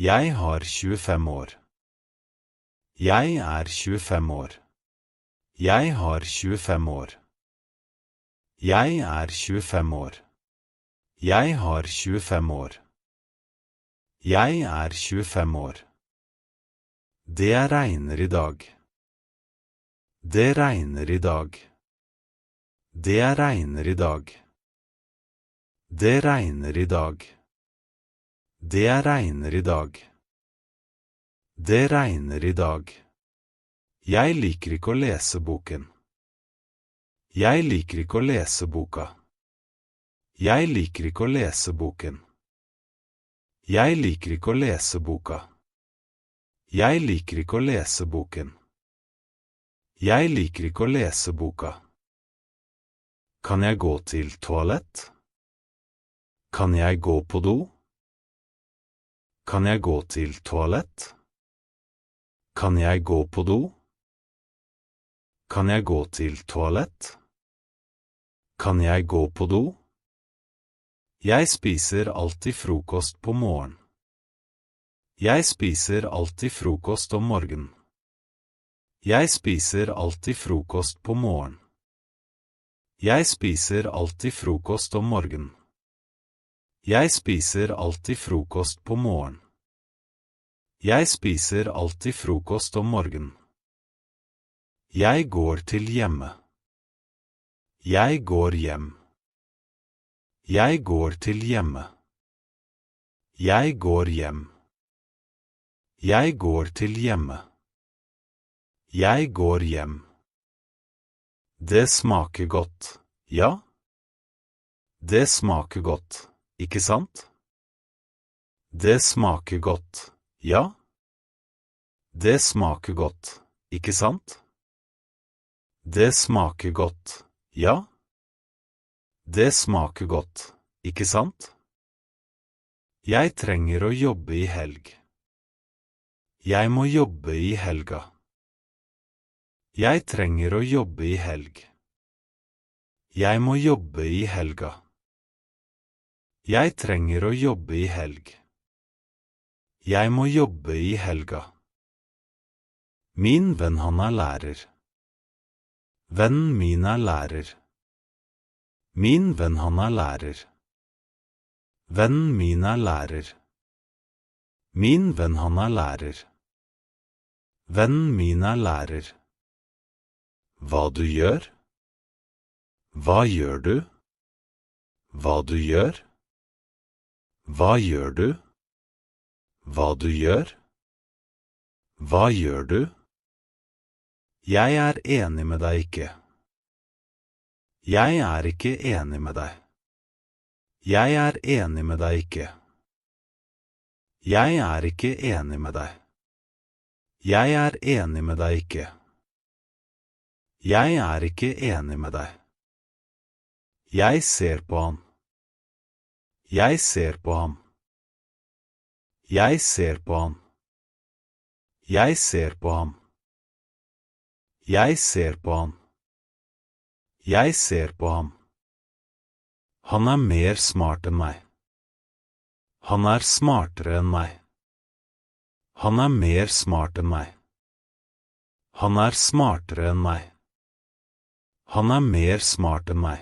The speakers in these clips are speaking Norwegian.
Jeg har 25 år. Jeg er 25 år. Jeg har 25 år. Jeg er 25 år. Jeg har 25 år. Jeg er 25 år. Det regner i dag. Det regner i dag. Det regner i dag. Det regner i dag. Det regner i dag. Det regner i dag. Jeg liker ikke å lese boken. Jeg liker ikke å lese boka. Jeg liker ikke å lese boken. Jeg liker ikke å lese boka. Jeg liker ikke å lese boken. Jeg liker ikke å lese boka. Kan jeg gå til toalett? Kan jeg gå på do? Kan jeg gå til toalett? Kan jeg gå på do? Kan jeg gå til toalett? Kan jeg gå på do? Jeg spiser alltid frokost på morgen. Jeg spiser alltid frokost om morgenen. Jeg spiser alltid frokost på morgen. Jeg spiser alltid frokost om morgenen. Jeg spiser alltid frokost på morgen. Jeg spiser alltid frokost om morgenen. Jeg går til hjemme. Jeg går hjem. Jeg går til hjemme. Jeg går hjem. Jeg går til hjemme. Jeg går hjem. Det smaker godt, ja? Det smaker godt, ikke sant? Det smaker godt, ja? Det smaker godt, ikke sant? Det smaker godt, ja? Det smaker godt, ikke sant? Jeg trenger å jobbe i helg. Jeg må jobbe i helga. Jeg trenger å jobbe i helg. Jeg må jobbe i helga. Jeg trenger å jobbe i helg. Jeg må jobbe i helga. Min venn han er lærer. Vennen min er lærer. Min venn han er lærer. Vennen min er lærer. Min venn han er lærer. Vennen min er lærer. Hva du gjør? Hva gjør du? Hva du gjør? Hva gjør du? Hva du gjør? Hva gjør du? Jeg er enig med deg ikke. Jeg er ikke enig med deg. Jeg er enig med deg ikke. Jeg er ikke enig med deg. Jeg er enig med deg ikke. Jeg er ikke enig med deg. Jeg ser på ham. Jeg ser på ham. Jeg ser på ham. Jeg ser på ham. Jeg ser på ham. Jeg ser på ham. Han er mer smart enn meg. Han er smartere enn meg. Han er mer smart enn meg. Han er smartere enn meg. Han er mer smart enn meg.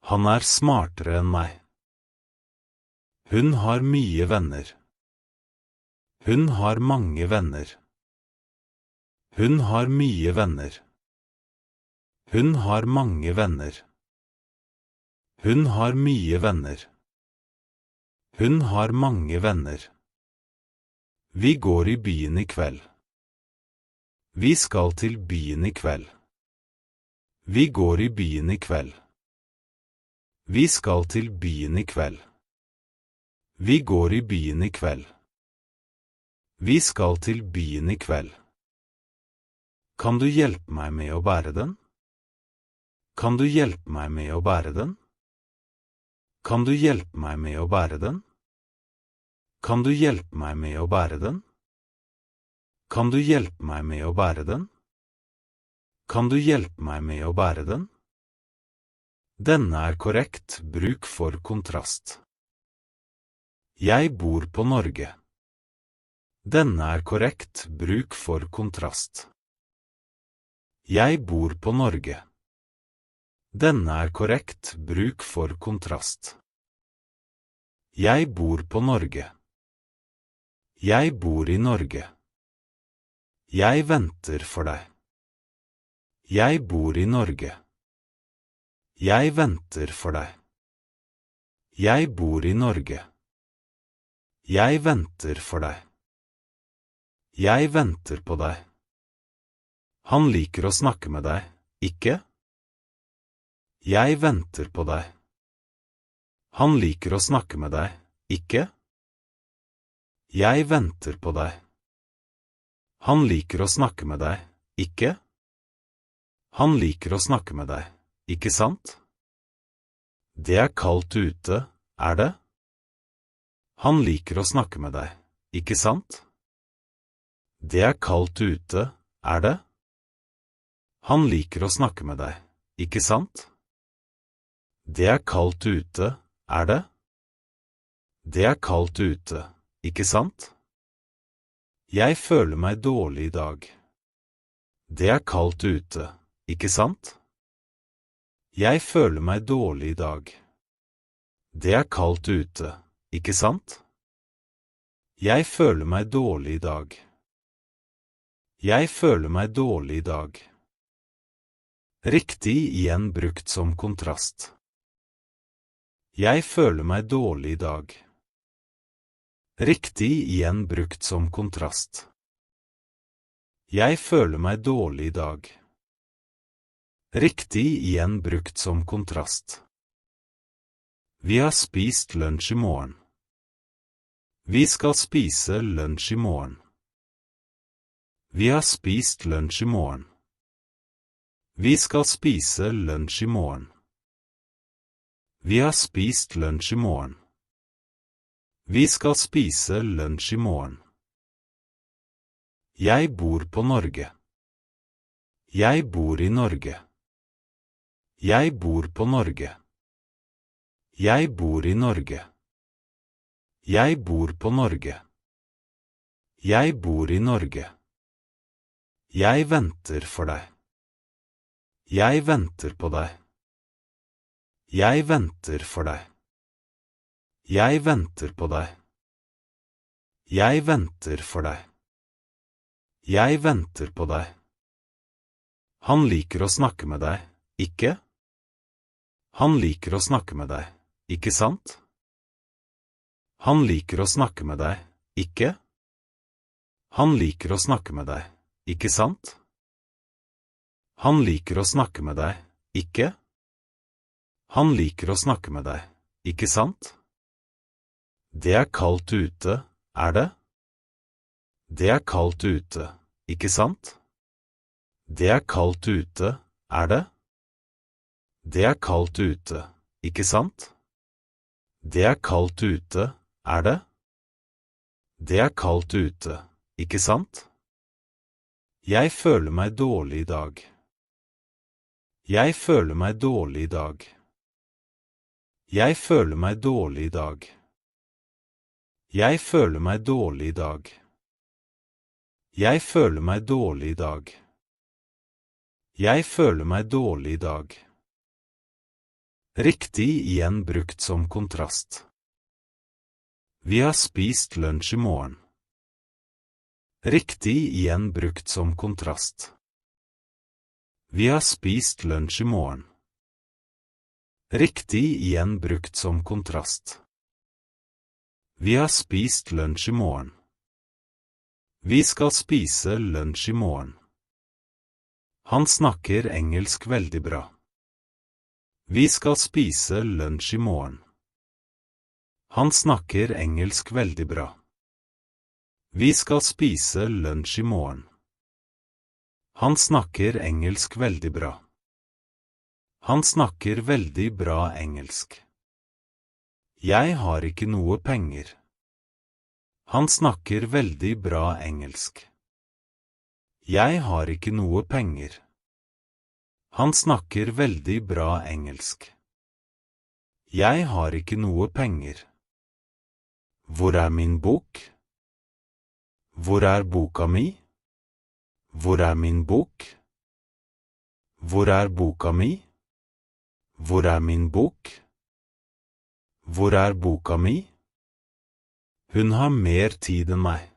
Han er smartere enn meg. Hun har mye venner. Hun har mange venner. Hun har mye venner. Hun har mange venner. Hun har mye venner. Hun har mange venner. Vi går i byen i kveld. Vi skal til byen i kveld. Vi går i byen i kveld. Vi skal til byen i kveld. Vi går i byen i kveld. Vi skal til byen i kveld. Kan du hjelpe meg med å bære den? Kan du hjelpe meg med å bære den? Kan du hjelpe meg med å bære den? Kan du hjelpe meg med å bære den? Kan du hjelpe meg med å bære den? Kan du hjelpe meg med å bære den? Denne er korrekt bruk for kontrast. Jeg bor på Norge. Denne korrekt bruk for kontrast. Jeg bor på Norge. Denne korrekt bruk for kontrast. Jeg bor på Norge. Jeg bor i Norge. Jeg venter for deg. Jeg bor i Norge. Jeg venter for deg. Jeg bor i Norge. Jeg venter for deg. Jeg venter på deg. Han liker å snakke med deg, ikke? Jeg venter på deg. Han liker å snakke med deg, ikke? Jeg venter på deg. Han liker å snakke med deg, ikke? Han liker å snakke med deg, ikke sant? Det kaldt ute, det? Han liker å snakke med deg, ikke sant? Det kaldt ute, det? Han liker å snakke med deg, ikke sant? Det kaldt ute, det? Det kaldt ute, ikke sant? Jeg føler meg dårlig i dag. Det kaldt ute, ikke sant? Jeg føler meg dårlig i dag. Det kaldt ute, ikke sant? Jeg føler meg dårlig i dag. Jeg føler meg dårlig i dag. Riktig igjen brukt som kontrast. Jeg føler meg dårlig i dag. Riktig igjen brukt som kontrast. Jeg føler meg dårlig i dag. Riktig igjen brukt som kontrast. Vi har spist lunsj i morgen. Vi skal spise lunsj i morgen. Vi har spist lunsj i morgen. Vi skal spise lunsj i morgen. Vi har spist lunsj i morgen. Vi skal spise lunsj i morgen. Jeg bor på Norge. Jeg bor i Norge. Jeg bor på Norge. Jeg bor i Norge. Jeg bor på Norge. Jeg bor i Norge. Jeg venter for deg. Jeg venter på deg. Jeg venter for deg. Jeg venter på deg. Jeg venter for deg. Jeg venter på deg. Han liker å snakke med deg, ikke? Han liker å snakke med deg, ikke sant? Han liker å snakke med deg, ikke? Han liker å snakke med deg, ikke sant? Han liker å snakke med deg, ikke? Han liker å snakke med deg, ikke sant? Det kaldt ute, det? Det kaldt ute, ikke sant? Det kaldt ute, det? Det kaldt ute, ikke sant? Det kaldt ute, det? Det kaldt ute, ikke sant? Jeg føler meg dårlig i dag. Jeg føler meg dårlig i dag. Jeg føler meg dårlig i dag. Jeg føler meg dårlig i dag. Jeg føler meg dårlig i dag. Jeg føler meg dårlig i dag. Riktig igjen brukt som kontrast. Vi har spist lunsj i morgen. Riktig igjen brukt som kontrast. Vi har spist lunsj i morgen. Riktig igjen brukt som kontrast. Vi har spist lunsj i morgen. Vi skal spise lunsj i morgen. Han snakker engelsk veldig bra. Vi skal spise lunsj i morgen. Han snakker engelsk veldig bra. Vi skal spise lunsj i morgen. Han snakker engelsk veldig bra. Han snakker veldig bra engelsk. Jeg har ikke noe penger. Han snakker veldig bra engelsk. Jeg har ikke noe penger. Han snakker veldig bra engelsk. Jeg har ikke noe penger. Hvor er min bok? Hvor boka mi? Hvor min bok? Hvor boka mi? Hvor min bok? Hvor boka mi? Hun har mer tid enn meg.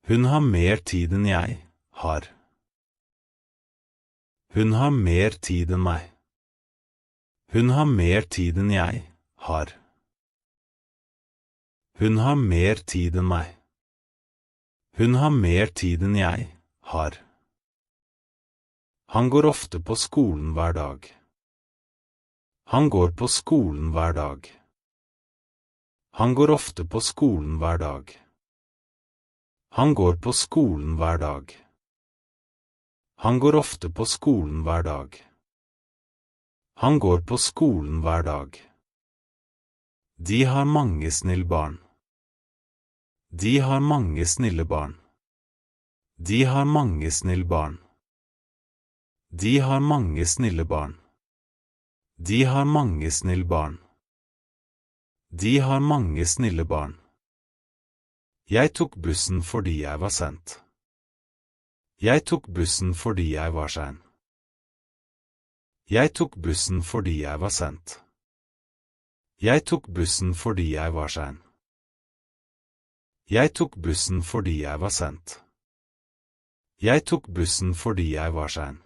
Hun har mer tid enn jeg har. Hun har mer tid enn meg. Hun har mer tid enn jeg har. Hun har mer tid enn meg. Hun har mer tid enn jeg har. Han går ofte på skolen hver dag. Han går på skolen hver dag. Han går ofte på skolen hver dag. Han går på skolen hver dag. Han går ofte på skolen hver dag. Han går på skolen hver dag. De har mange snille barn. De har mange snille barn. De har mange snille barn. De har mange snille barn. De har mange snille barn. De har mange snille barn. Jeg tok bussen fordi jeg var sent. Jeg tok bussen fordi jeg var sen. Jeg tok bussen fordi jeg var sent. Jeg tok bussen fordi jeg var sen. Jeg tok bussen fordi jeg var sent. Jeg tok bussen fordi jeg var sen.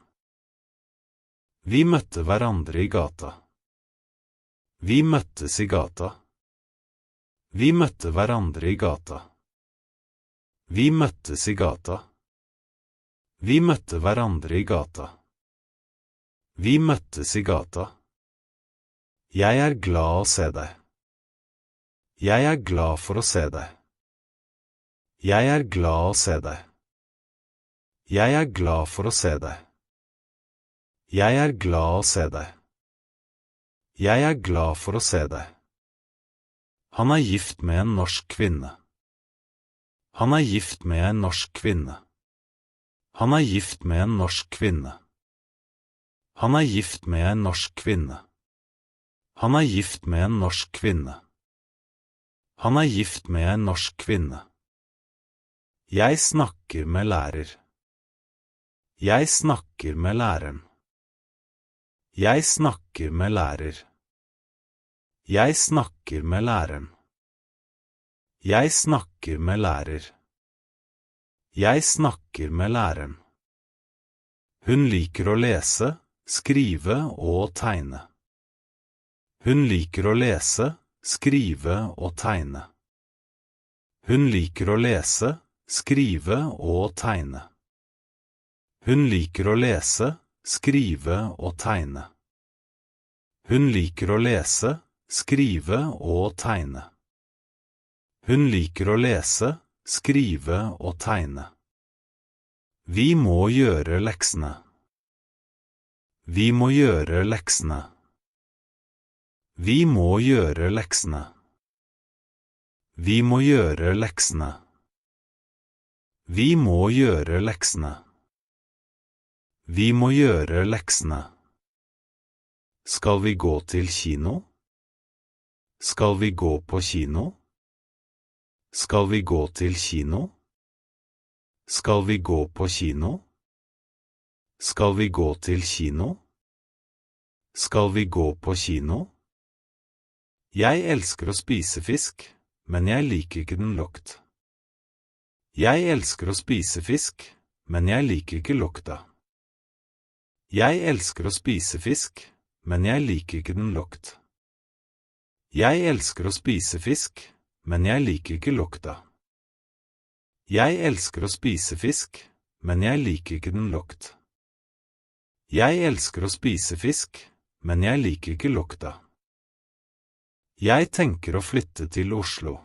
Vi møtte hverandre i gata. Vi møttes i gata. Vi møtte hverandre i gata. Vi møttes i gata. Vi møtte hverandre i gata. Vi møttes i gata. Jeg glad å se deg. Jeg glad for å se deg. Jeg glad å se deg. Jeg glad for å se deg. Jeg glad å se deg. Jeg glad for å se deg. Han gift med en norsk kvinne. Han gift med en norsk kvinne. Han gift med en norsk kvinne. Han gift med en norsk kvinne. Han gift med en norsk kvinne. Han gift med en norsk kvinne. Jeg snakker med lærer. Jeg snakker med læreren. Jeg snakker med lærer. Jeg snakker med læreren. Jeg snakker med lærer. Jeg snakker med læreren. Hun liker å lese, skrive og tegne. Hun liker å lese, skrive og tegne. Hun liker å lese, skrive og tegne. Hun liker å lese, skrive og tegne. Hun liker å lese, skrive og tegne. Hun liker å lese, skrive og tegne. Vi må gjøre leksene. Vi må gjøre leksene. Vi må gjøre leksene. Vi må gjøre leksene. Vi må gjøre leksene. Vi må gjøre leksene. Skal vi gå til kino? Skal vi gå på kino? Skal vi gå til kino? Skal vi gå på kino? Skal vi gå til kino? Skal vi gå på kino? Jeg elsker å spise fisk, men jeg liker ikke den lukt. Jeg elsker å spise fisk, men jeg liker ikke lukta. Jeg elsker å spise fisk, men jeg liker ikke den lukt. Jeg elsker å spise fisk, men jeg liker ikke lukta. Jeg elsker å spise fisk, men jeg liker ikke den lukt. Jeg elsker å spise fisk, men jeg liker ikke lukta. Jeg tenker å flytte til Oslo.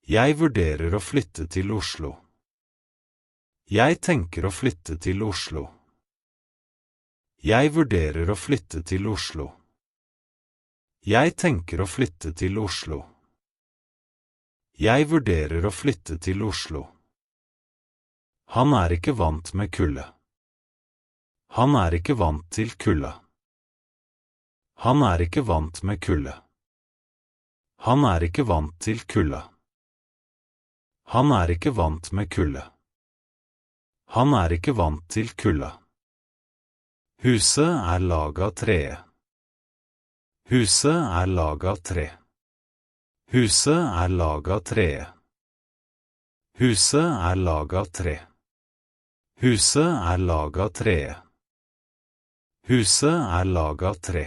Jeg vurderer å flytte til Oslo. Jeg tenker å flytte til Oslo. Jeg vurderer å flytte til Oslo. Jeg tenker å flytte til Oslo. Jeg vurderer å flytte til Oslo. Han ikke vant med kulde. Han ikke vant til kulda. Han ikke vant med kulde. Han ikke vant til kulda. Han er ikke vant med kulde. Han er ikke vant til kulda. Huset er laget av tre. Huset er laget av tre. Huset er laget av tre. Huset er laget av tre. Huset er laget av tre. Huset er laget av tre.